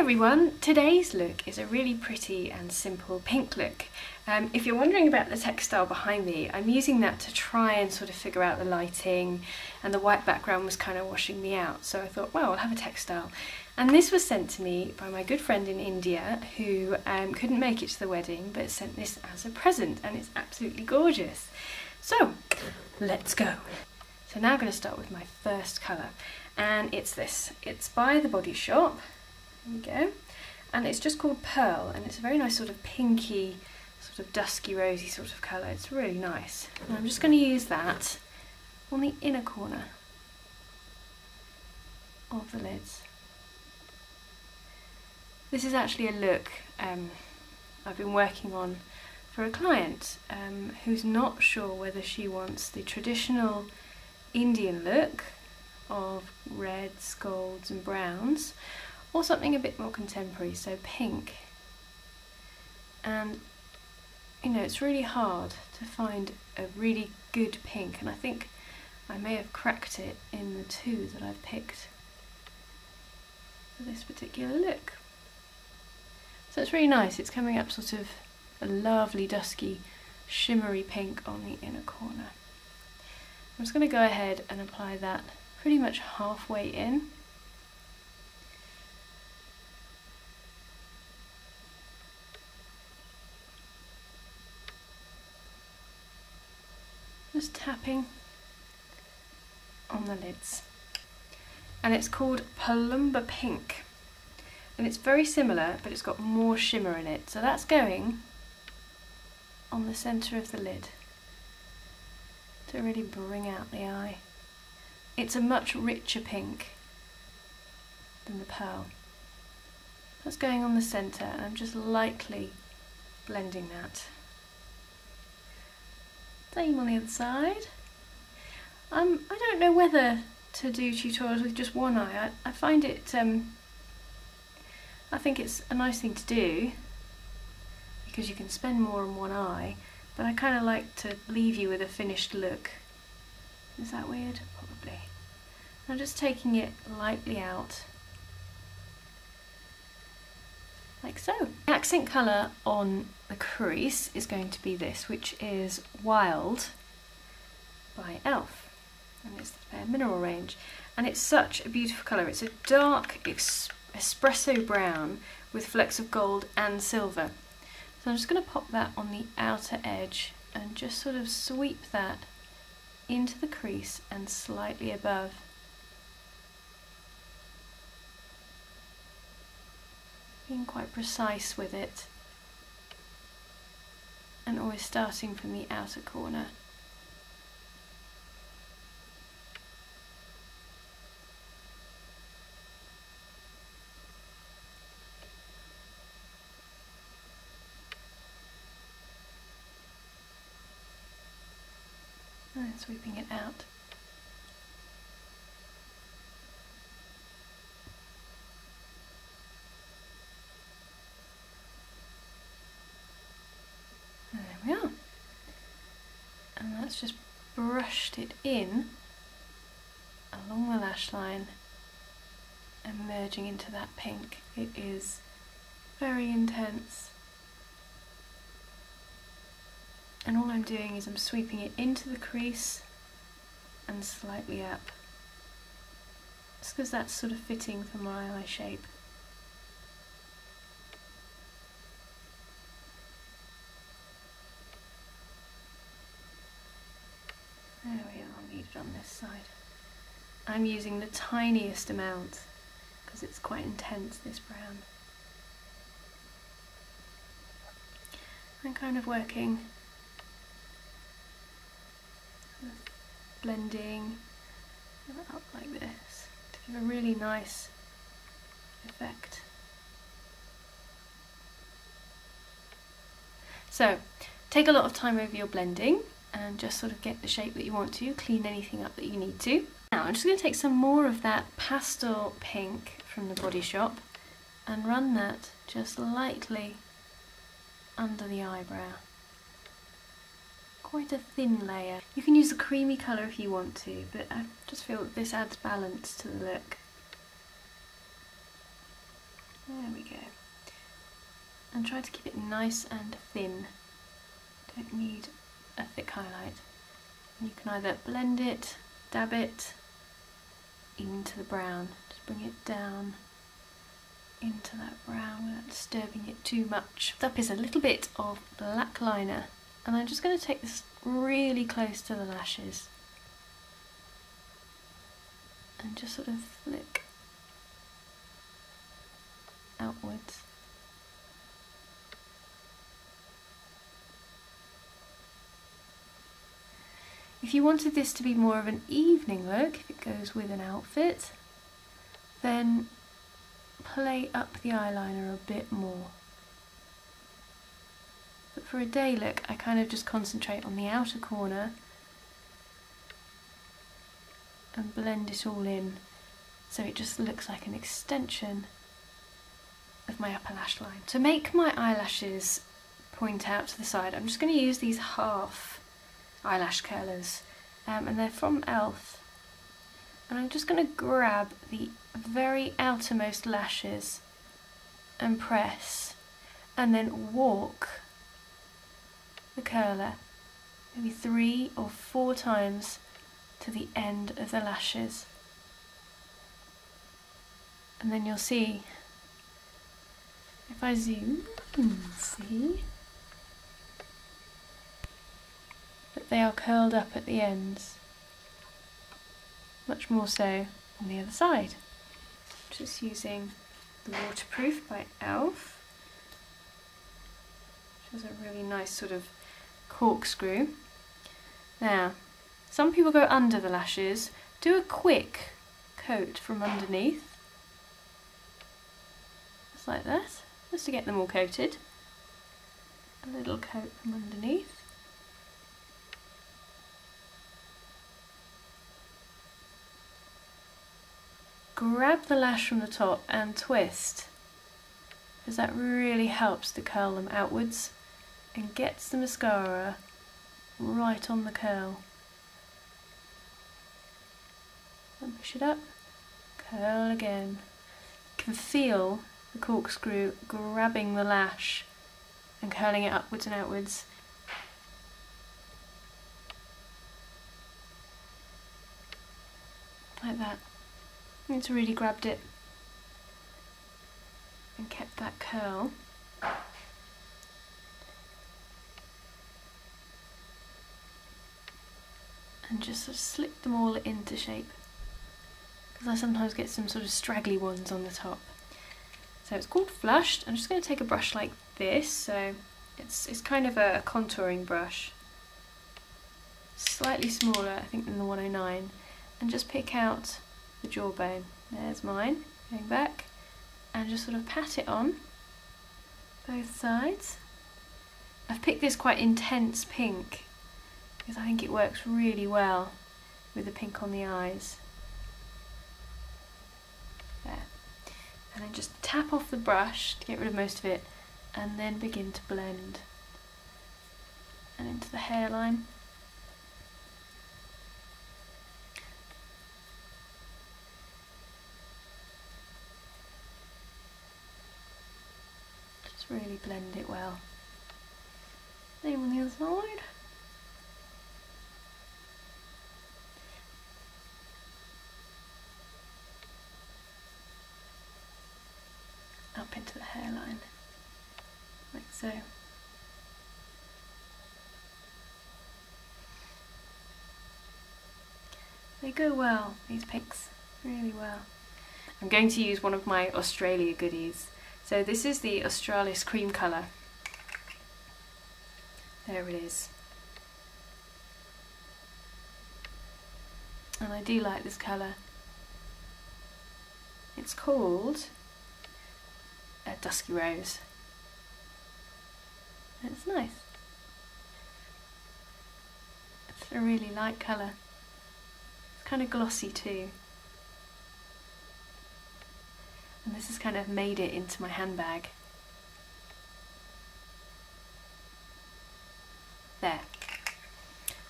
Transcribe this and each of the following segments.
everyone, today's look is a really pretty and simple pink look. If you're wondering about the textile behind me, I'm using that to try and sort of figure out the lighting, and the white background was kind of washing me out, so I thought, well, I'll have a textile. And this was sent to me by my good friend in India who couldn't make it to the wedding but sent this as a present, and it's absolutely gorgeous. So let's go. So now I'm going to start with my first colour, and it's this. It's by The Body Shop. There we go. And it's just called Pearl, and it's a very nice sort of pinky, sort of dusky rosy sort of colour. It's really nice. And I'm just going to use that on the inner corner of the lids. This is actually a look I've been working on for a client who's not sure whether she wants the traditional Indian look of reds, golds and browns, or something a bit more contemporary, so pink. And you know, it's really hard to find a really good pink, and I think I may have cracked it in the two that I've picked for this particular look. So it's really nice. It's coming up sort of a lovely dusky shimmery pink on the inner corner. I'm just going to go ahead and apply that pretty much halfway in. Just tapping on the lids. And it's called Palumba Pink. And it's very similar, but it's got more shimmer in it. So that's going on the centre of the lid to really bring out the eye. It's a much richer pink than the pearl. That's going on the centre, and I'm just lightly blending that. Same on the other side. I don't know whether to do tutorials with just one eye. I find it, I think it's a nice thing to do because you can spend more on one eye, but I kind of like to leave you with a finished look. Is that weird? Probably. I'm just taking it lightly out, like so. The accent colour on the crease is going to be this, which is Wild by Elf, and it's their mineral range, and it's such a beautiful colour. It's a dark espresso brown with flecks of gold and silver. So I'm just going to pop that on the outer edge and just sort of sweep that into the crease and slightly above. Being quite precise with it, and always starting from the outer corner. And then sweeping it out. And there we are. And that's just brushed it in along the lash line and merging into that pink. It is very intense. And all I'm doing is I'm sweeping it into the crease and slightly up, just because that's sort of fitting for my eye shape. There we are, I'll need it on this side. I'm using the tiniest amount because it's quite intense, this brown. I'm kind of working, blending up like this to give a really nice effect. So take a lot of time over your blending and just sort of get the shape that you want to, clean anything up that you need to. Now I'm just going to take some more of that pastel pink from The Body Shop and run that just lightly under the eyebrow. Quite a thin layer. You can use a creamy colour if you want to, but I just feel that this adds balance to the look. There There we go. And try to keep it nice and thin. Don't need a thick highlight. And you can either blend it, dab it into the brown. Just bring it down into that brown without disturbing it too much. Next up is a little bit of black liner, and I'm just going to take this really close to the lashes and just sort of flick outwards. If you wanted this to be more of an evening look, if it goes with an outfit, then play up the eyeliner a bit more. But for a day look, I kind of just concentrate on the outer corner and blend it all in so it just looks like an extension of my upper lash line. To make my eyelashes point out to the side, I'm just going to use these half eyelash curlers, and they're from e.l.f. And I'm just going to grab the very outermost lashes and press, and then walk the curler maybe 3 or 4 times to the end of the lashes. And then you'll see, if I zoom, see that they are curled up at the ends, much more so on the other side. Just using the Waterproof by e.l.f., which is a really nice sort of corkscrew. Now, some people go under the lashes. Do a quick coat from underneath, just like that, just to get them all coated. A little coat from underneath. Grab the lash from the top and twist, because that really helps to curl them outwards and gets the mascara right on the curl. And push it up, curl again. You can feel the corkscrew grabbing the lash and curling it upwards and outwards. Like that. It's really grabbed it and kept that curl. And just sort of slip them all into shape, because I sometimes get some sort of straggly ones on the top. So it's called Flushed. I'm just going to take a brush like this, so it's kind of a contouring brush, slightly smaller I think than the 109, and just pick out the jawbone. There's mine, going back, and just sort of pat it on both sides. I've picked this quite intense pink because I think it works really well with the pink on the eyes. There. And then just tap off the brush to get rid of most of it, and then begin to blend. And into the hairline. Just really blend it well. Same on the other side. Up into the hairline, like so. They go well, these pinks, really well. I'm going to use one of my Australia goodies. So this is the Australis cream colour. There it is. And I do like this colour. It's called a Dusky Rose. It's nice. It's a really light colour. It's kind of glossy too. And this has kind of made it into my handbag. There.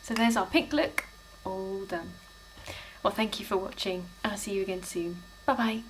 So there's our pink look, all done. Well, thank you for watching. I'll see you again soon. Bye bye.